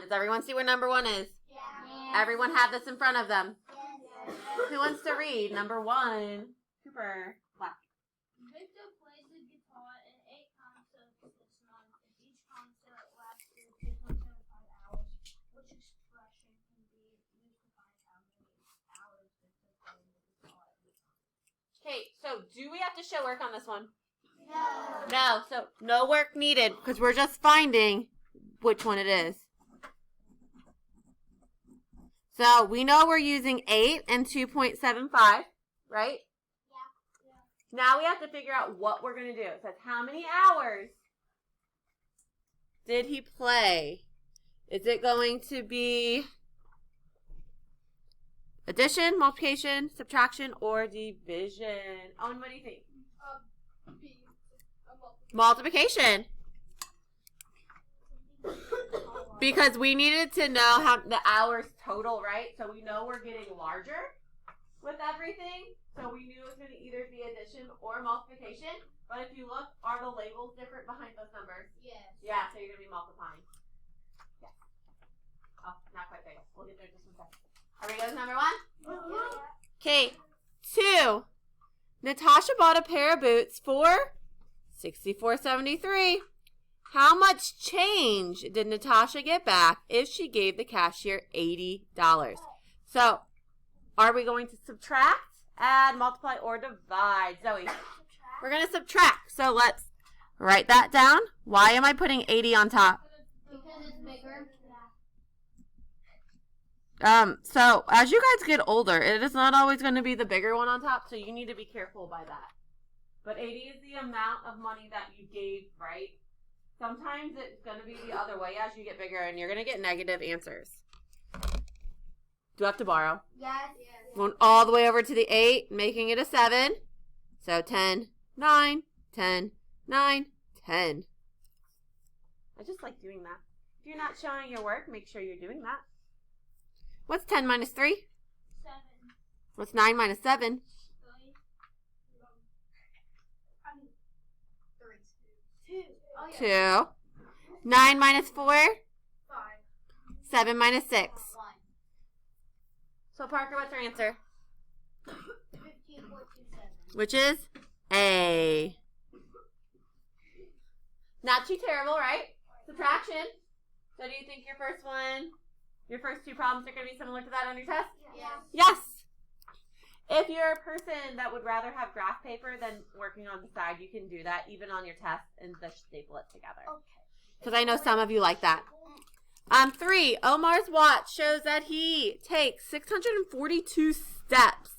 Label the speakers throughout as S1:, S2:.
S1: Does everyone see where number 1 is?
S2: Yeah.
S1: Everyone have this in front of them.
S2: Yes.
S1: Who wants to read number 1? Cooper. Black.
S3: Victor plays the guitar in 8 concerts this month. If each concert lasted 2.75 hours, which expression can be used to find how many hours Victor played the guitar every time?
S1: Okay, so do we have to show work on this one?
S2: No.
S1: No, so no work needed because we're just finding which one it is. So we know we're using 8 and 2.75, right?
S2: Yeah.
S1: Now we have to figure out what we're going to do. It says how many hours did he play? Is it going to be addition, multiplication, subtraction, or division? Owen, what do you think?
S3: B.
S1: Multiplication. Because we needed to know how the hours total, right? So we know we're getting larger with everything. So we knew it was going to either be addition or multiplication. But if you look, are the labels different behind those numbers?
S3: Yes.
S1: Yeah, so you're going to be multiplying. Yeah. Oh, not quite there. We'll get there just one second. Are we good with number 1? Okay. 2. Natasha bought a pair of boots for $64.73. How much change did Natasha get back if she gave the cashier $80? So, are we going to subtract, add, multiply, or divide? Zoe? We're going to subtract. So, let's write that down. Why am I putting 80 on top?
S3: Because it's bigger.
S1: So, as you guys get older, it is not always going to be the bigger one on top, so you need to be careful by that. But 80 is the amount of money that you gave, right? Sometimes it's going to be the other way as you get bigger, and you're going to get negative answers. Do I have to borrow?
S2: Yes.
S1: Going all the way over to the 8, making it a 7. So 10, 9, 10, 9, 10. I just like doing that. If you're not showing your work, make sure you're doing that. What's 10 minus 3?
S3: 7.
S1: What's 9 minus 7?
S3: 3. 2. Oh, yeah.
S1: 2. 9 minus 4?
S3: 5.
S1: 7 minus 6.
S3: 1.
S1: So Parker, what's our answer?
S3: 15.27.
S1: Which is A. Not too terrible, right? Subtraction. So do you think your first 2 problems are going to be similar to that on your test?
S3: Yes.
S1: Yes. If you're a person that would rather have graph paper than working on the side, you can do that even on your test and just staple it together.
S3: Okay.
S1: Because I know some of you like that. 3, Omar's watch shows that he takes 642 steps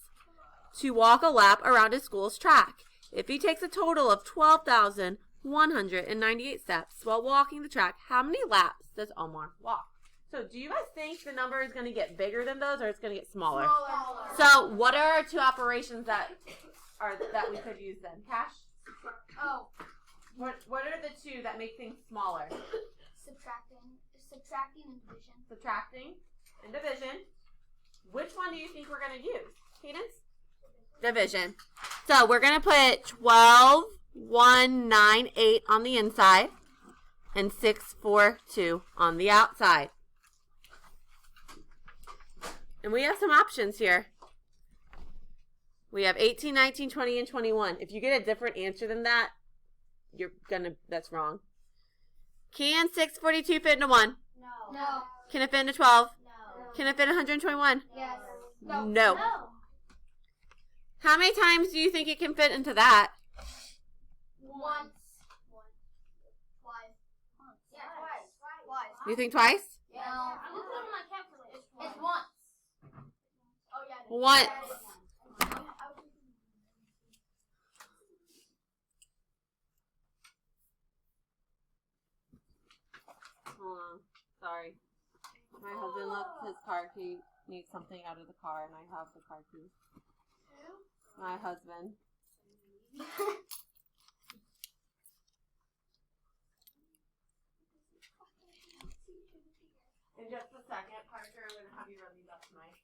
S1: to walk a lap around his school's track. If he takes a total of 12,198 steps while walking the track, how many laps does Omar walk? So do you guys think the number is going to get bigger than those, or it's going to get smaller?
S3: Smaller.
S1: So what are our 2 operations that we could use then? Cash?
S3: Oh.
S1: What are the 2 that make things smaller?
S2: Subtracting and division.
S1: Subtracting and division. Which one do you think we're going to use? Cadence? Division. So we're going to put 12, 1, 9, 8 on the inside and 6, 4, 2 on the outside. And we have some options here. We have 18, 19, 20, and 21. If you get a different answer than that, that's wrong. Can 642 fit into 1?
S2: No.
S1: Can it fit into 12?
S2: No.
S1: Can it fit in 121?
S2: Yes.
S1: No. How many times do you think it can fit into that?
S2: Once. Twice. Yeah, twice.
S1: You think twice?
S2: No.
S3: I looked on my calculator.
S2: It's once.
S3: Oh, yeah.
S1: Once. Hold on. Sorry. My husband left his car key. Needs something out of the car, and I have the car key. My husband. In just a second, Parker, I'm going to have you run these up tonight.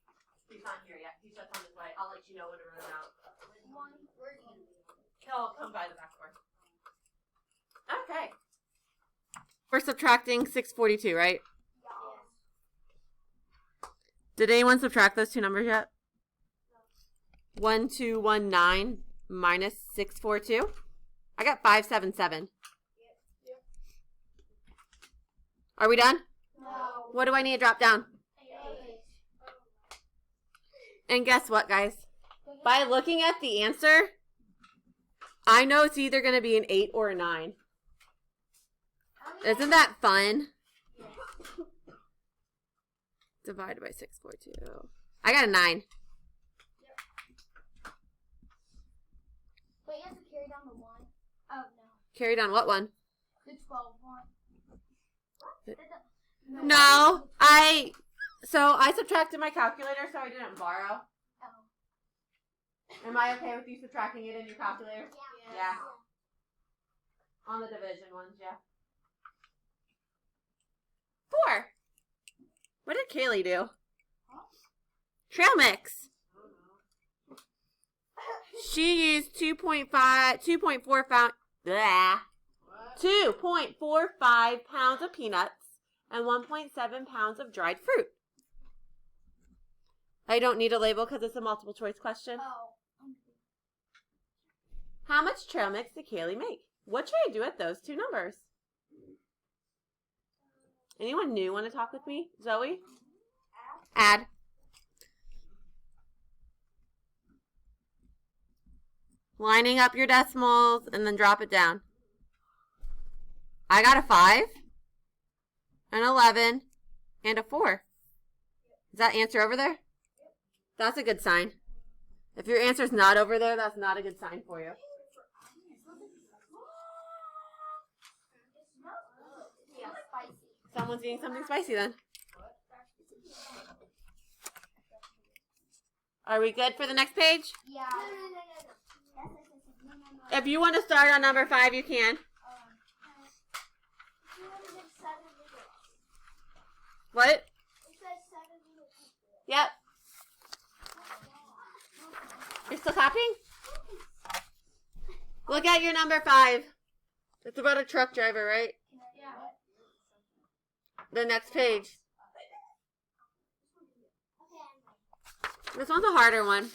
S1: He's not here yet. He's just on his way. I'll let you know when to run them out. He'll come by the back door. Okay. We're subtracting 642, right? Did anyone subtract those two numbers yet? 1219 minus 642. I got 577. Are we done?
S2: No.
S1: What do I need to drop down?
S2: 8.
S1: And guess what, guys? By looking at the answer, I know it's either going to be an 8 or a 9. Isn't that fun? Divided by 642. I got a 9.
S2: Wait, you have to carry down the 1. Oh, no.
S1: Carried on what one?
S2: The 12 one.
S1: No, I subtracted my calculator, so I didn't borrow.
S2: Oh.
S1: Am I okay with you subtracting it in your calculator? Yeah. On the division ones, yeah. 4. What did Kaylee do? Trail mix. She used 2.45 pounds of peanuts and 1.7 pounds of dried fruit. I don't need a label because it's a multiple choice question.
S2: Oh.
S1: How much trail mix did Kaylee make? What should I do with those two numbers? Anyone new want to talk with me? Zoe? Add. Lining up your decimals and then drop it down. I got a 5, an 11, and a 4. Is that answer over there? That's a good sign. If your answer's not over there, that's not a good sign for you.
S2: Yeah, spicy.
S1: Someone's eating something spicy then. Are we good for the next page?
S2: Yeah.
S1: If you want to start on number 5, you can. What?
S2: It says 7 minutes.
S1: Yep. You're still copying? Look at your number 5. It's about a truck driver, right?
S2: Yeah.
S1: The next page. This one's a harder one.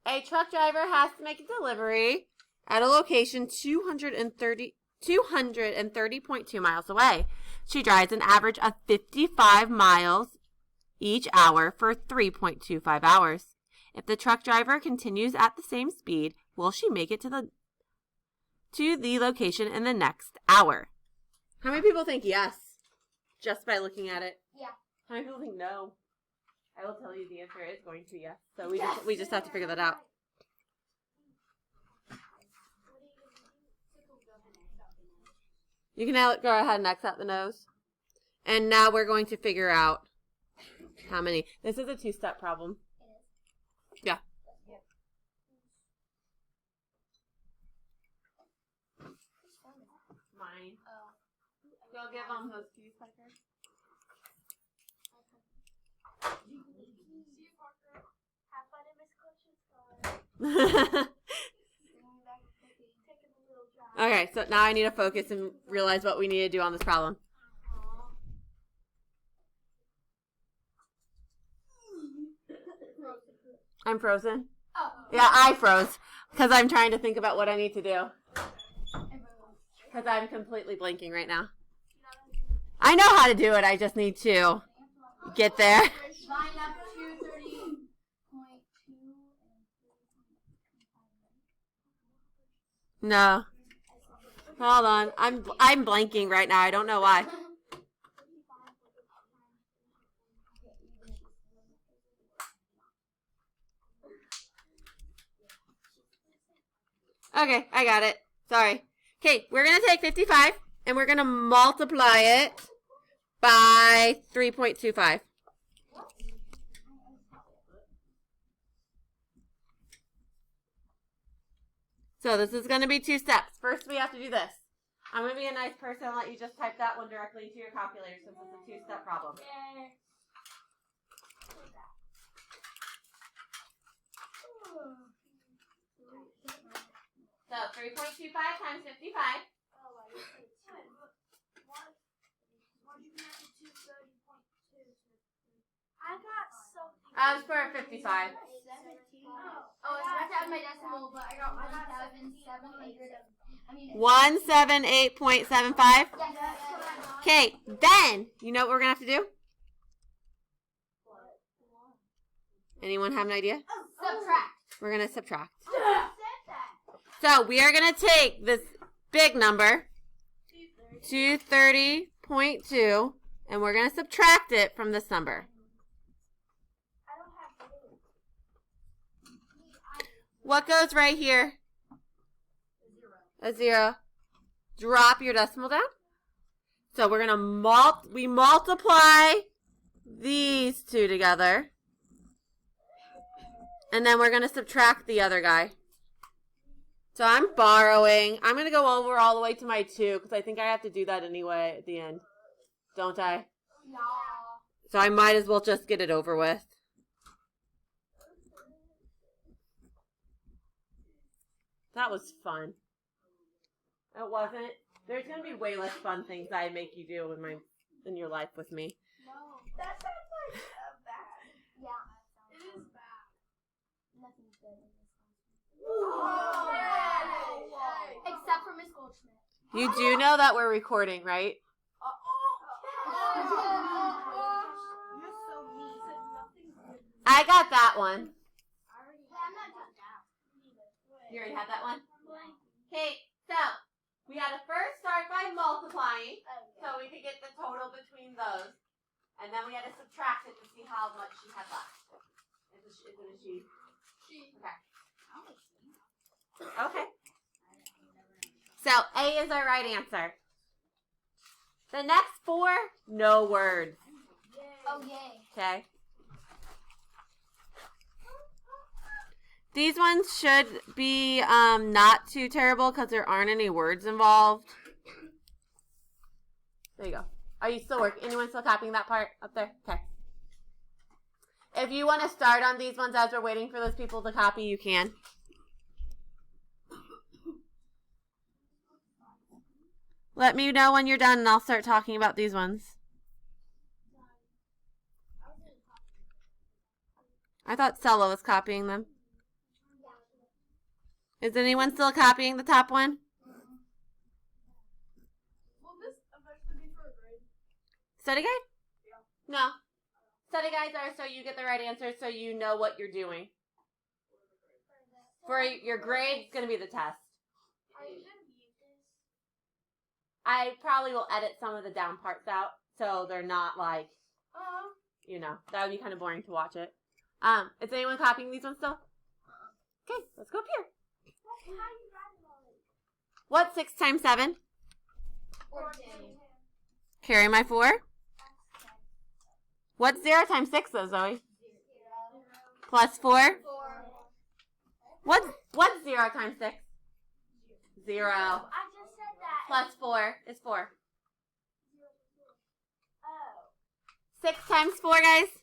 S1: A truck driver has to make a delivery at a location 230.2 miles away. She drives an average of 55 miles each hour for 3.25 hours. If the truck driver continues at the same speed, will she make it to the location in the next hour? How many people think yes? Just by looking at it?
S2: Yeah.
S1: How many people think no? I will tell you the answer is going to be yes. So we just have to figure that out. You can now go ahead and X out the nose. And now we're going to figure out how many. This is a 2-step problem. Yeah. Mine. Go give them those keys, Piper.
S2: Have fun in Miss Clutch's car.
S1: Okay, so now I need to focus and realize what we need to do on this problem. I'm frozen?
S2: Oh.
S1: Yeah, I froze because I'm trying to think about what I need to do. Because I'm completely blanking right now. I know how to do it. I just need to get there.
S2: Line up 230.2.
S1: No. Hold on. I'm blanking right now. I don't know why. Okay, I got it. Sorry. Okay, we're going to take 55 and we're going to multiply it by 3.25. So this is going to be 2 steps. First, we have to do this. I'm going to be a nice person and let you just type that one directly into your calculator since it's a 2-step problem. So 3.25 times 55. I was for 55.
S3: Oh, I have to add my decimal, but I got 1,700.
S1: 178.75. Okay, then you know what we're gonna have to do? Anyone have an idea?
S3: Subtract.
S1: We're gonna subtract. So we are gonna take this big number, 230.2, and we're gonna subtract it from this number. What goes right here? A 0. Drop your decimal down. So we're gonna multiply these two together, and then we're gonna subtract the other guy. So I'm borrowing. I'm gonna go over all the way to my 2 because I think I have to do that anyway at the end, don't I?
S3: No.
S1: So I might as well just get it over with. That was fun. It wasn't. There's gonna be way less fun things I make you do in your life with me.
S3: No.
S2: That sounds like bad.
S3: Yeah.
S2: It is bad.
S3: Nothing's good in this
S2: Oh,
S3: class. Except for Miss Goldschmidt.
S1: You do know that we're recording, right?
S2: You're so mean. Nothing's good.
S1: I got that one.
S3: I'm not doing that.
S1: You already had that one? Okay, so we had to first start by multiplying so we could get the total between those. And then we had to subtract it to see how much she had left. Is it a she?
S2: She.
S1: Okay. Okay. So A is our right answer. The next 4, no words.
S3: Oh, yay.
S1: Okay. These ones should be not too terrible because there aren't any words involved. There you go. Are you still working? Anyone still copying that part up there? Okay. If you want to start on these ones as we're waiting for those people to copy, you can. Let me know when you're done and I'll start talking about these ones. I thought Stella was copying them. Is anyone still copying the top one?
S2: Will this eventually be for a grade?
S1: Study guide?
S2: Yeah.
S1: No. Study guides are so you get the right answer so you know what you're doing. For your grade, it's going to be the test.
S3: Are you going to use this?
S1: I probably will edit some of the down parts out so they're not like, you know, that would be kind of boring to watch it. Is anyone copying these ones still? Okay, let's go up here. What's 6 times 7?
S3: 14.
S1: Carry my 4. What's 0 times 6 though, Zoe? Plus 4.
S3: 4.
S1: What's 0 times 6? 0.
S3: I just said that.
S1: Plus 4 is 4.
S3: Oh.
S1: 6 times 4, guys?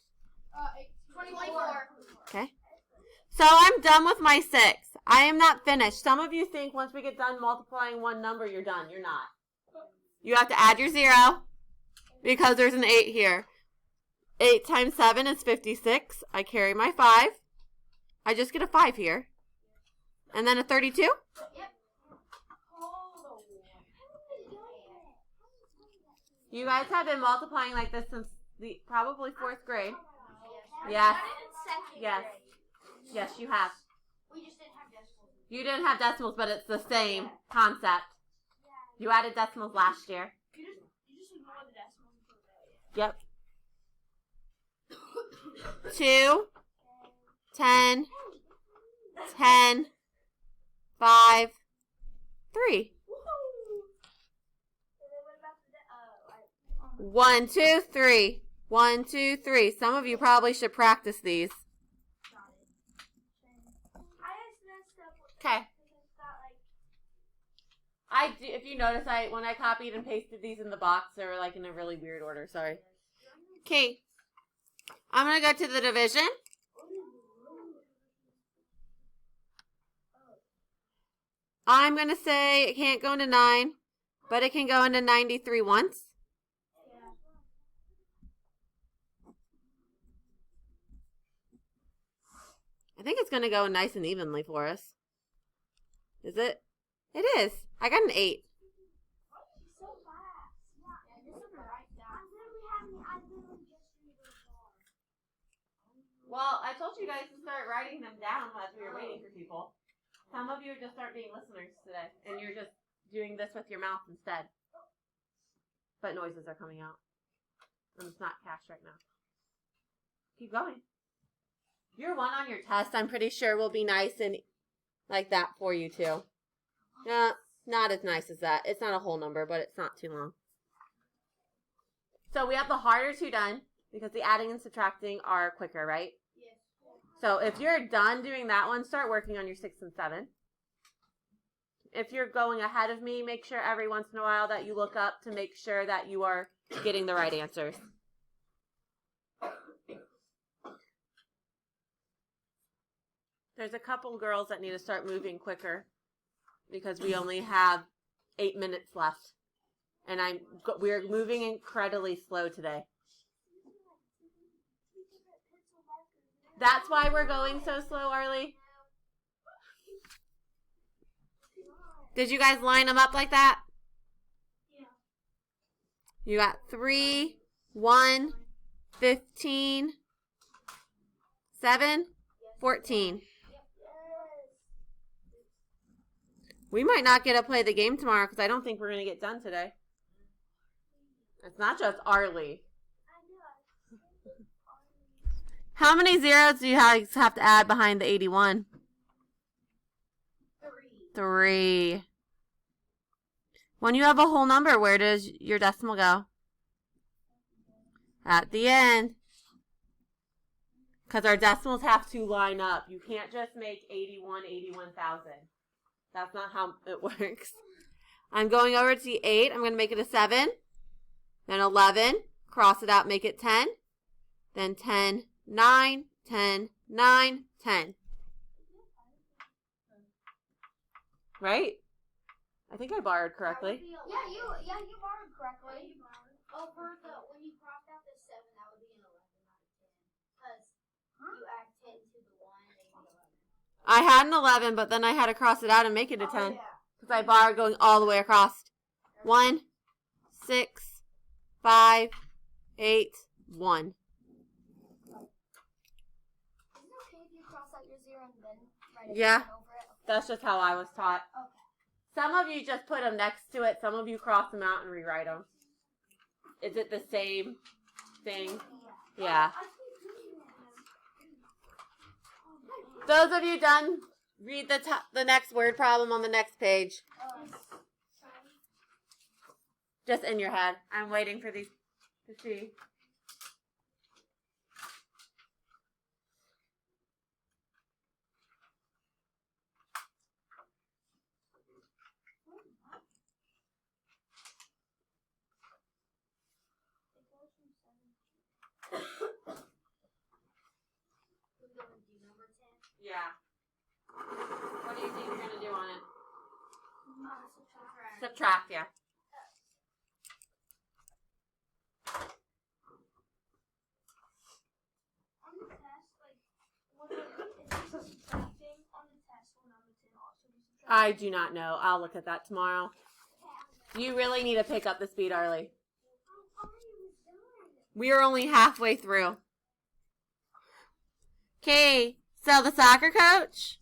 S3: 24.
S1: Okay. So I'm done with my 6. I am not finished. Some of you think once we get done multiplying one number, you're done. You're not. You have to add your 0 because there's an 8 here. 8 times 7 is 56. I carry my 5. I just get a 5 here. And then a 32?
S3: Yep.
S1: You guys have been multiplying like this since probably 4th grade. Yes. Yes. Yes, you have.
S3: We just didn't have decimals.
S1: You didn't have decimals, but it's the same concept. You added decimals last year.
S2: You just ignore the decimals until
S1: Yep. 2, 10, 10, 5, 3. 1, 2, 3. 1, 2, 3. Some of you probably should practice these. Okay. I do, if you notice, when I copied and pasted these in the box, they were like in a really weird order. Sorry. Okay. I'm gonna go to the division. I'm gonna say it can't go into 9, but it can go into 93 once. I think it's going to go nice and evenly for us. Is it? It is. I got an 8.
S2: So fast.
S3: Yeah, this is right down.
S2: I literally just read the bar.
S1: Well, I told you guys to start writing them down as we were waiting for people. Some of you just aren't being listeners today, and you're just doing this with your mouth instead. But noises are coming out. And it's not cash right now. Keep going. Your 1 on your test, I'm pretty sure, will be nice and like that for you, too. Not as nice as that. It's not a whole number, but it's not too long. So we have the harder 2 done, because the adding and subtracting are quicker, right?
S3: Yes.
S1: So if you're done doing that one, start working on your 6 and 7. If you're going ahead of me, make sure every once in a while that you look up to make sure that you are getting the right answers. There's a couple girls that need to start moving quicker because we only have 8 minutes left. And we're moving incredibly slow today. That's why we're going so slow, Arlie. Did you guys line them up like that?
S3: Yeah.
S1: You got 3, 1, 15, 7, 14. We might not get to play the game tomorrow because I don't think we're going to get done today. It's not just Arlie. How many zeros do you have to add behind the 81? 3. When you have a whole number, where does your decimal go? At the end. Because our decimals have to line up. You can't just make 81,000. That's not how it works. I'm going over to the 8. I'm going to make it a 7. Then 11. Cross it out, make it 10. Then 10, 9, 10, 9, 10. Right? I think I borrowed correctly.
S2: Yeah, you borrowed correctly.
S3: Oh, for the when you crossed out the 7, that would be an 11, not a 10. Because you add 10 to the 1 and you 11.
S1: I had an 11, but then I had to cross it out and make it a 10. Because I borrowed going all the way across. 1, 6, 5, 8, 1.
S2: Is it okay if you cross out your 0 and then write
S1: Yeah.
S2: over it? Okay.
S1: That's just how I was taught.
S2: Okay.
S1: Some of you just put them next to it. Some of you cross them out and rewrite them. Is it the same thing? Yeah. Those of you done, read the next word problem on the next page. Just in your head. I'm waiting for these to see. Yeah. What do you think you're going to do on it? Subtract, yeah.
S3: On the test, like, when it's subtracting on the test, will number 10 also be subtracted?
S1: I do not know. I'll look at that tomorrow. You really need to pick up the speed, Arlie. We are only halfway through. Okay, so the soccer coach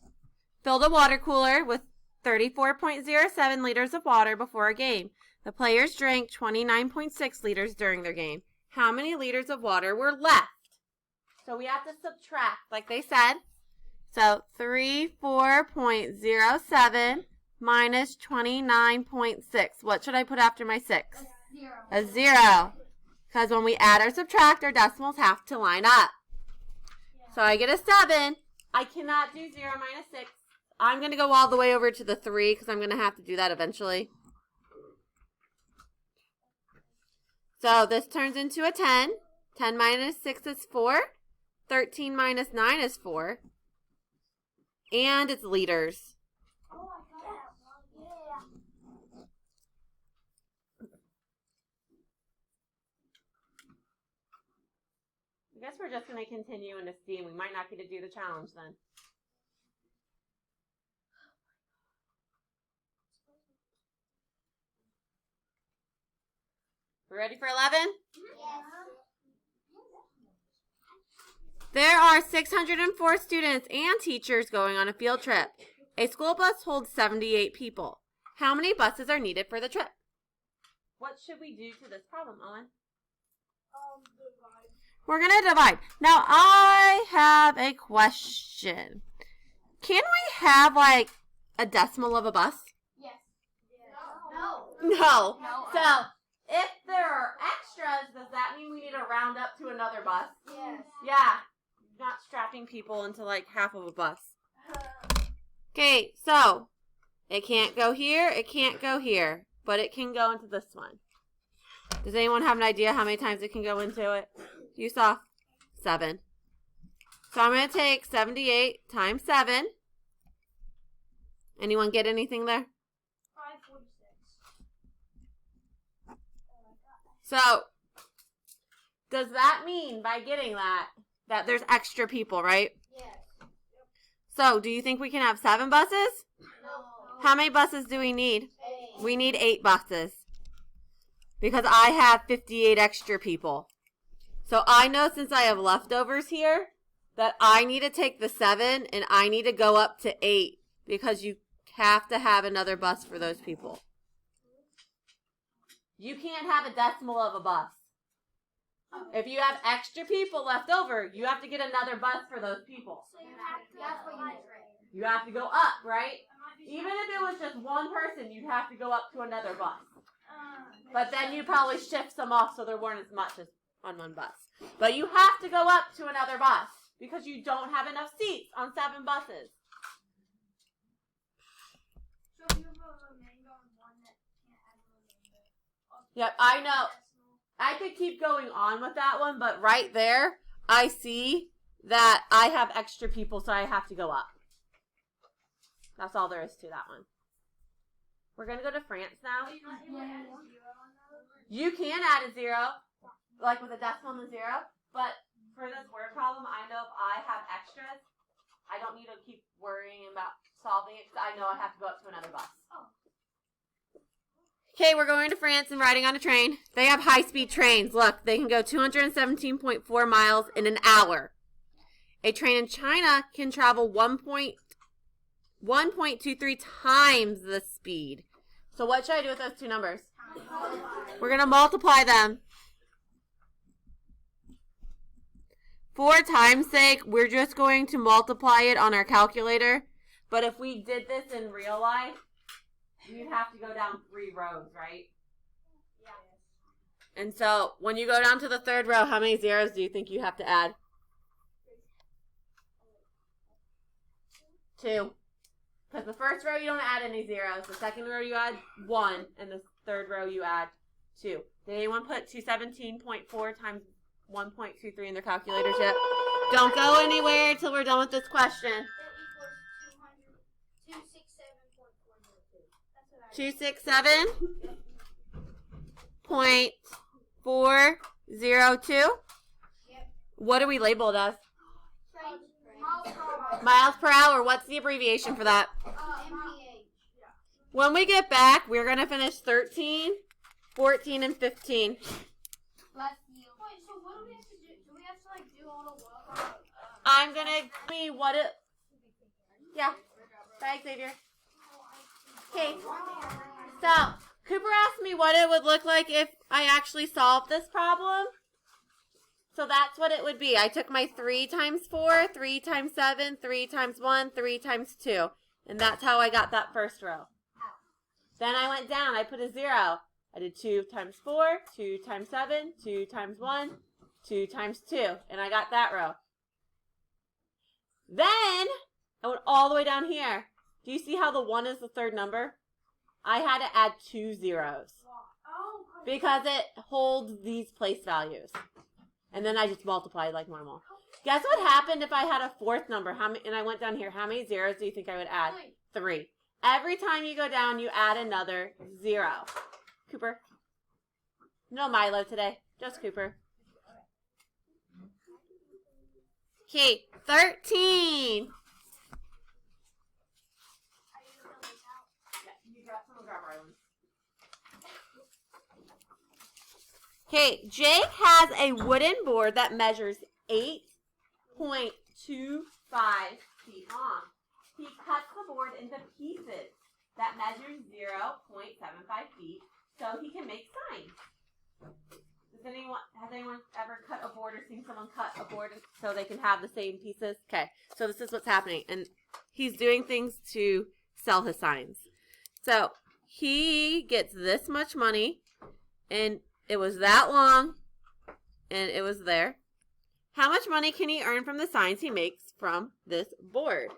S1: filled a water cooler with 34.07 liters of water before a game. The players drank 29.6 liters during their game. How many liters of water were left? So we have to subtract, like they said. So 34.07 minus 29.6. What should I put after my 6?
S2: 0.
S1: A 0. Because when we add or subtract, our decimals have to line up. So I get a 7. I cannot do 0 minus 6. I'm going to go all the way over to the 3 because I'm going to have to do that eventually. So this turns into a 10. 10 minus 6 is 4. 13 minus 9 is 4. And it's liters.
S2: Oh, I got that one. Yeah.
S1: I guess we're just going to continue into steam. We might not get to do the challenge then. We ready for 11?
S2: Yes.
S1: There are 604 students and teachers going on a field trip. A school bus holds 78 people. How many buses are needed for the trip? What should we do to this problem, Owen?
S3: Divide.
S1: We're going to divide. Now, I have a question. Can we have, like, a decimal of a bus?
S2: Yes.
S3: No.
S1: No.
S2: No.
S1: So, if there are extras, does that mean we need to round up to another bus?
S2: Yes.
S1: Yeah. Not strapping people into, like, half of a bus. Okay, so, it can't go here, it can't go here, but it can go into this one. Does anyone have an idea how many times it can go into it? You saw 7. So I'm going to take 78 times 7. Anyone get anything there?
S3: 546.
S1: So, does that mean by getting that there's extra people, right?
S2: Yes.
S1: So, do you think we can have 7 buses?
S2: No.
S1: How many buses do we need?
S2: 8.
S1: We need 8 buses. Because I have 58 extra people. So I know since I have leftovers here that I need to take the 7 and I need to go up to 8 because you have to have another bus for those people. You can't have a decimal of a bus. If you have extra people left over, you have to get another bus for those people.
S3: So you have to
S2: That's what you
S3: divide.
S2: need.
S1: You have to go up, right?
S3: Am I just-
S1: Even if it was just one person, you'd have to go up to another bus. But then you
S3: makes
S1: probably shift some off so there weren't as much as on one bus. But you have to go up to another bus because you don't have enough seats on 7 buses.
S3: sense. So you have a remainder on one that can't add a remainder.
S1: Yep, I know.
S3: Decimal.
S1: I could keep going on with that one, but right there, I see that I have extra people, so I have to go up. That's all there is to that one. We're going to go to France now.
S3: Are you not able to add a 0 on those?
S1: You can add a 0, like with a decimal and a 0, but for this word problem, I know if I have extras, I don't need to keep worrying about solving it because I know I have to go up to another bus. Okay, we're going to France and riding on a train. They have high-speed trains. Look, they can go 217.4 miles in an hour. A train in China can travel 1.23 times the speed. So what should I do with those two numbers? We're going to multiply them. For time's sake, we're just going to multiply it on our calculator. But if we did this in real life, you'd have to go down 3 rows, right?
S3: Yeah.
S1: And so when you go down to the 3rd row, how many zeros do you think you have to add? 2. Because the first row you don't add any zeros. The second row you add 1. And the 3rd row you add 2. Did anyone put 217.4 times 1.23 in their calculators yet? Don't go anywhere until we're done with this question.
S3: That equals
S1: 267.402.
S2: Yep.
S1: What are we labeled as?
S2: Train.
S1: Miles per hour. What's the abbreviation for that?
S2: MPH.
S1: When we get back, we're going to finish 13, 14, and 15.
S2: Bless you.
S3: Wait, so what do we have to do? Do we have to do all the work?
S1: I'm going to see what it... Yeah. Bye, Xavier. Okay. So, Cooper asked me what it would look like if I actually solved this problem. So that's what it would be. I took my 3 times 4, 3 times 7, 3 times 1, 3 times 2. And that's how I got that first row. Then I went down. I put a 0. I did 2 times 4, 2 times 7, 2 times 1, 2 times 2. And I got that row. Then I went all the way down here. Do you see how the 1 is the 3rd number? I had to add 2 zeros because it holds these place values. And then I just multiplied like normal. Guess what happened if I had a 4th number? And I went down here. How many zeros do you think I would add? 3. Every time you go down, you add another 0. Cooper. No Milo today. Just Cooper. Okay, 13. You grab our own. Okay, Jake has a wooden board that measures 8.25 feet long. He cuts the board into pieces that measure 0.75 feet so he can make signs. Has anyone ever cut a board or seen someone cut a board so they can have the same pieces? Okay, so this is what's happening. And he's doing things to sell his signs. So he gets this much money, and it was that long, and it was there. How much money can he earn from the signs he makes from this board?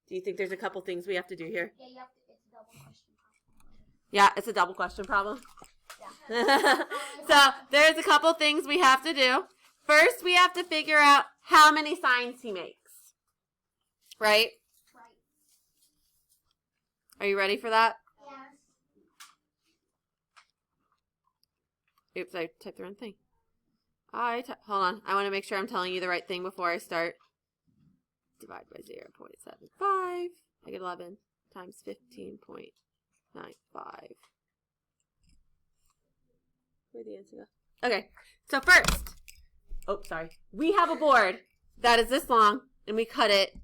S1: Do you think there's a couple things we have to do here?
S2: Yeah, you have to. It's a double question.
S1: Yeah, it's a double question problem.
S2: Yeah.
S1: So there's a couple things we have to do. First, we have to figure out how many signs he makes. Right?
S2: Right.
S1: Are you ready for that?
S2: Yes.
S1: Oops, I typed the wrong thing. Hold on. I want to make sure I'm telling you the right thing before I start. Divide by 0.75. I get 11 times 15.95. Where'd the answer go? Okay, so first, we have a board that is this long, and we cut it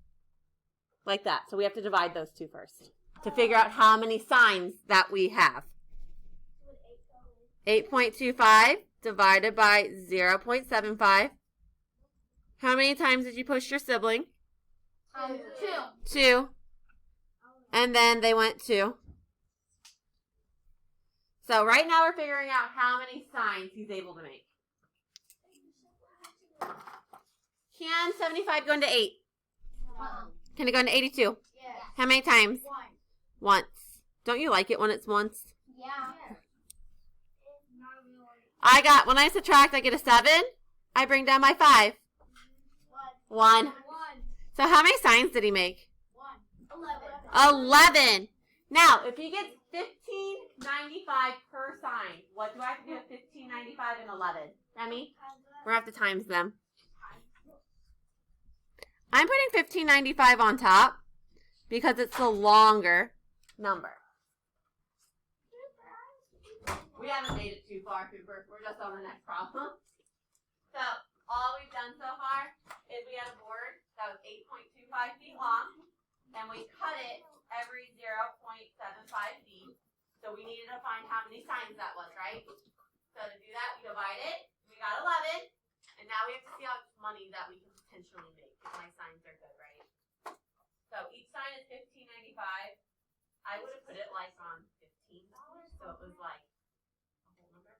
S1: like that. So we have to divide those two first to figure out how many signs that we have. 8.25 divided by 0.75. How many times did you push your sibling?
S2: 2.
S1: 2. And then they went 2. So right now we're figuring out how many signs he's able to make. Can 75 go into 8? Can it go into 82?
S2: Yes.
S1: How many times?
S2: 1.
S1: Once. Don't you like it when it's once?
S2: Yeah.
S1: When I subtract, I get a 7. I bring down my 5. 1. So how many signs did he make? 11. Now, if he gets $15.95 per sign, what do I have to do with $15.95 and 11? Remy? We're going to have to times them. I'm putting $15.95 on top because it's the longer number. We haven't made it too far, Cooper. We're just on the next problem. So, all we've done so far is we had a board that was 8.25 feet long, and we cut it every 0.75 feet. So we needed to find how many signs that was, right? So to do that, we divide it. We got 11, and now we have to see how much money that we can potentially make if my signs are good, right? So each sign is $15.95. I would have put it like on $15, so it was like a whole number.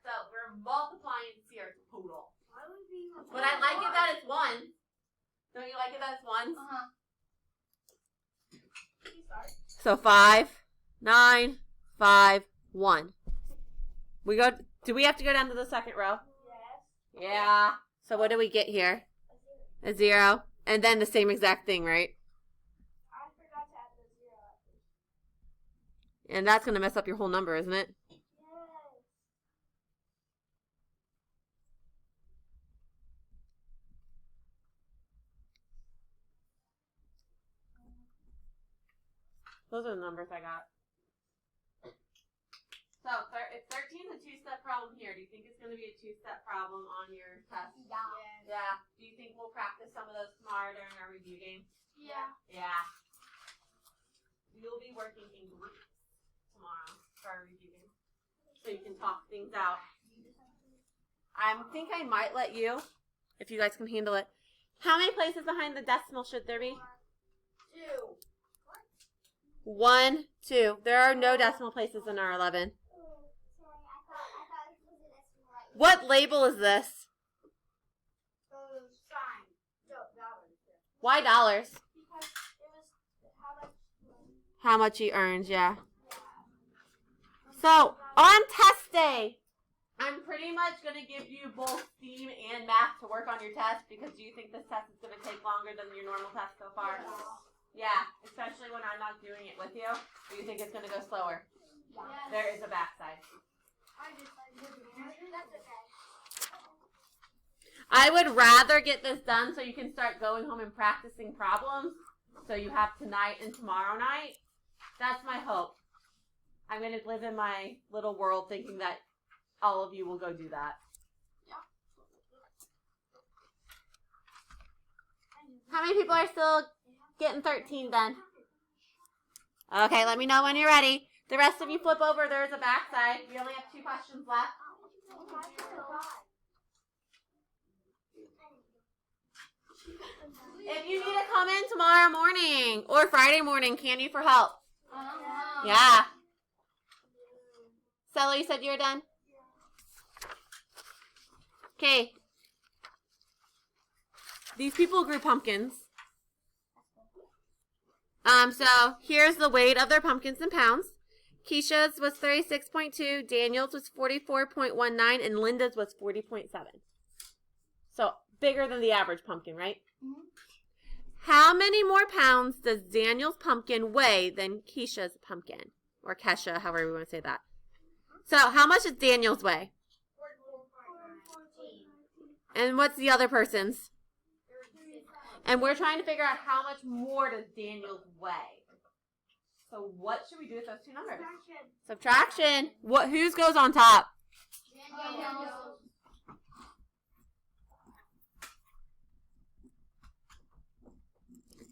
S1: So we're multiplying to see our total. But I like it that it's 1. Don't you like it that it's 1? So 5, 9, 5, 1. Do we have to go down to the second row?
S3: Yes.
S1: Yeah. So what do we get here? A 0. And then the same exact thing, right?
S3: I forgot to add the 0 at first.
S1: And that's going to mess up your whole number, isn't it?
S3: Yes.
S1: Those are the numbers I got. So if 13 is a 2-step problem here, do you think it's going to be a 2-step problem on your test?
S2: Yeah.
S1: Yeah. Do you think we'll practice some of those tomorrow during our review game?
S3: Yeah.
S1: Yeah. You'll be working in groups tomorrow for our review game. So you can talk things out. I think I might let you, if you guys can handle it. How many places behind the decimal should there be?
S3: 2.
S1: 1, 2. There are no decimal places in our 11. What label is this?
S3: Sign. No, dollars.
S1: Why dollars?
S3: Because it was how much.
S1: How much he earns, yeah. So, on test day, I'm pretty much going to give you both STEAM and math to work on your test because do you think this test is going to take longer than your normal test so far? Yeah, especially when I'm not doing it with you. Do you think it's going to go slower?
S3: Yes.
S1: There is a backside.
S3: That's okay.
S1: I would rather get this done so you can start going home and practicing problems. So you have tonight and tomorrow night. That's my hope. I'm going to live in my little world thinking that all of you will go do that. How many people are still getting 13 then? Okay, let me know when you're ready. The rest of you flip over. There's a backside. We only have 2 questions left. If you need to come in tomorrow morning or Friday morning, can you for help? Yeah. Stella, you said you were done? Okay. These people grew pumpkins. So here's the weight of their pumpkins in pounds. Keisha's was 36.2, Daniel's was 44.19, and Linda's was 40.7. So bigger than the average pumpkin, right?
S2: Mm-hmm.
S1: How many more pounds does Daniel's pumpkin weigh than Keisha's pumpkin? Or Kesha, however we want to say that. So how much does Daniel's weigh? 44.19. And what's the other person's? And we're trying to figure out how much more does Daniel's weigh. So what should we do with those two numbers? Subtraction. Whose goes on top?
S2: Daniel's.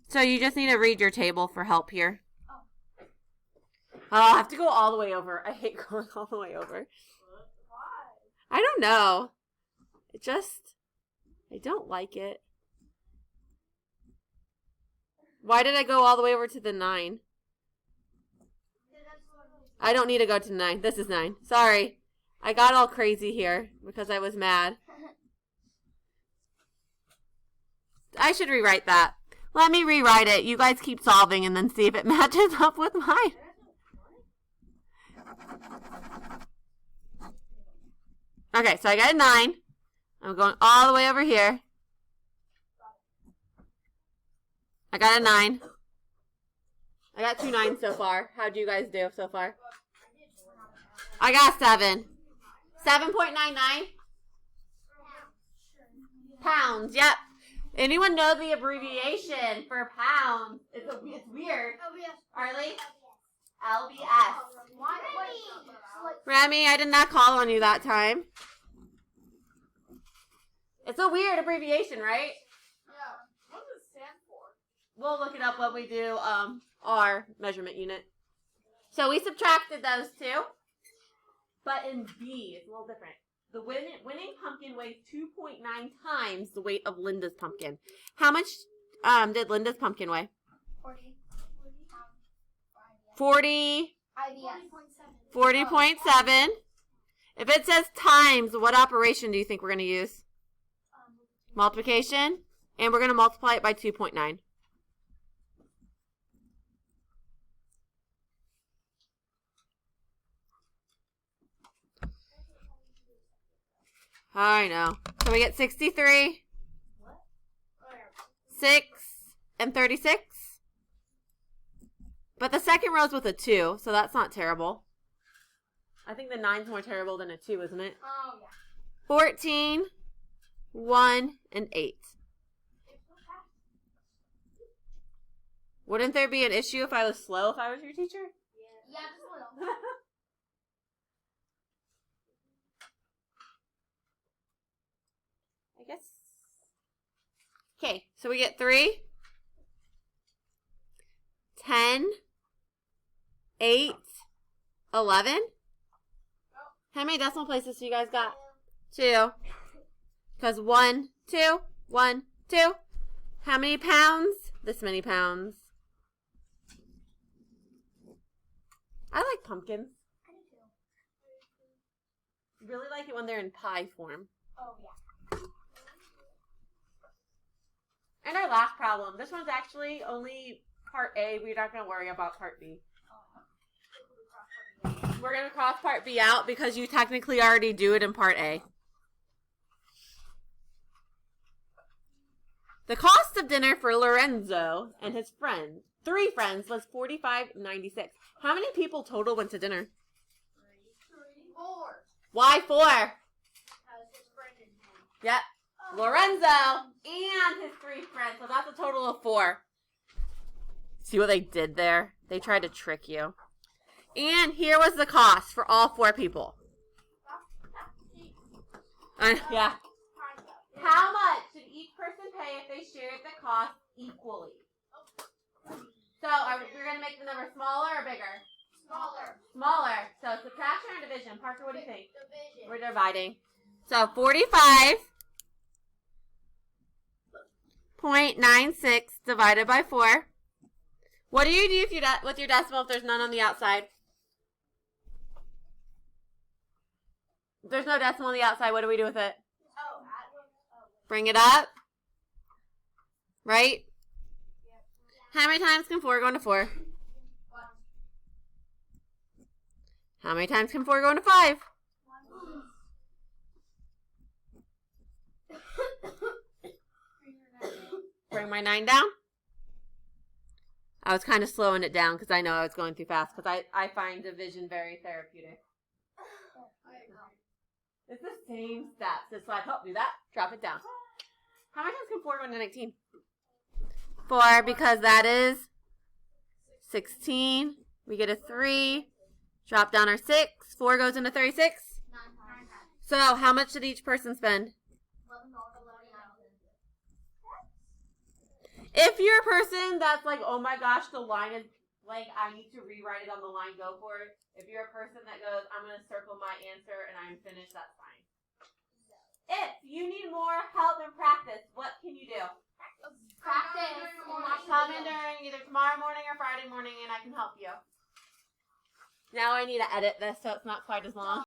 S1: So you just need to read your table for help here. Oh, I have to go all the way over. I hate going all the way over.
S3: Why?
S1: I don't know. I don't like it. Why did I go all the way over to the 9? I don't need to go to 9. This is 9. Sorry. I got all crazy here because I was mad. I should rewrite that. Let me rewrite it. You guys keep solving and then see if it matches up with mine. Okay, so I got a 9. I'm going all the way over here. I got a 9. I got 2 9s so far. How'd you guys do so far? I got 7. 7.99 pounds. Yep. Anyone know the abbreviation for pounds? It's weird. Arlie? LBS. Remy, I did not call on you that time. It's a weird abbreviation, right?
S3: Yeah. What does it stand for?
S1: We'll look it up when we do our measurement unit. So we subtracted those two. But in B, it's a little different. The winning pumpkin weighs 2.9 times the weight of Linda's pumpkin. How much did Linda's pumpkin weigh? 40. 40.7. If it says times, what operation do you think we're going to use? Multiplication. And we're going to multiply it by 2.9. I know. So we get 63, 6, and 36. But the second row's with a 2, so that's not terrible. I think the 9's more terrible than a 2, isn't it?
S3: Oh, yeah.
S1: 14, 1, and 8. Wouldn't there be an issue if I was slow if I was your teacher?
S2: Yeah, just a little.
S1: I guess. Okay, so we get 3, 10, 8, 11. How many decimal places do you guys got? 2. Because 1, 2, 1, 2. How many pounds? This many pounds. I like pumpkins.
S2: I do too.
S1: Really like it when they're in pie form.
S2: Oh, yeah.
S1: And our last problem. This one's actually only part A. We're not going to worry about part B. We're going to cross part B out because you technically already do it in part A. The cost of dinner for Lorenzo and his friends, 3 friends, was $45.96. How many people total went to dinner?
S3: 4.
S1: Why 4?
S3: Because his friend and him.
S1: Yep. Lorenzo and his 3 friends. So that's a total of 4. See what they did there? They tried to trick you. And here was the cost for all 4 people. Yeah. How much should each person pay if they shared the cost equally? So we're going to make the number smaller or bigger?
S2: Smaller.
S1: Smaller. So subtraction or division? Parker, what do you think?
S2: Division.
S1: We're dividing. So 45.96 divided by 4. What do you do if with your decimal if there's none on the outside? If there's no decimal on the outside, what do we do with it? Bring it up. Right? How many times can 4 go into 4? How many times can 4 go into 5? Bring my 9 down. I was kind of slowing it down because I know I was going too fast because I find division very therapeutic. It's the same steps. It's like, oh, do that, drop it down. How many times can 4 go into 19? 4, because that is 16. We get a 3. Drop down our 6. 4 goes into 36. So how much did each person spend? If you're a person that's like, oh my gosh, the line is like, I need to rewrite it on the line, go for it. If you're a person that goes, I'm going to circle my answer and I'm finished, that's fine. If you need more help and practice, what can you do?
S2: Practice.
S1: Come in during either tomorrow morning or Friday morning and I can help you. Now I need to edit this so it's not quite as long.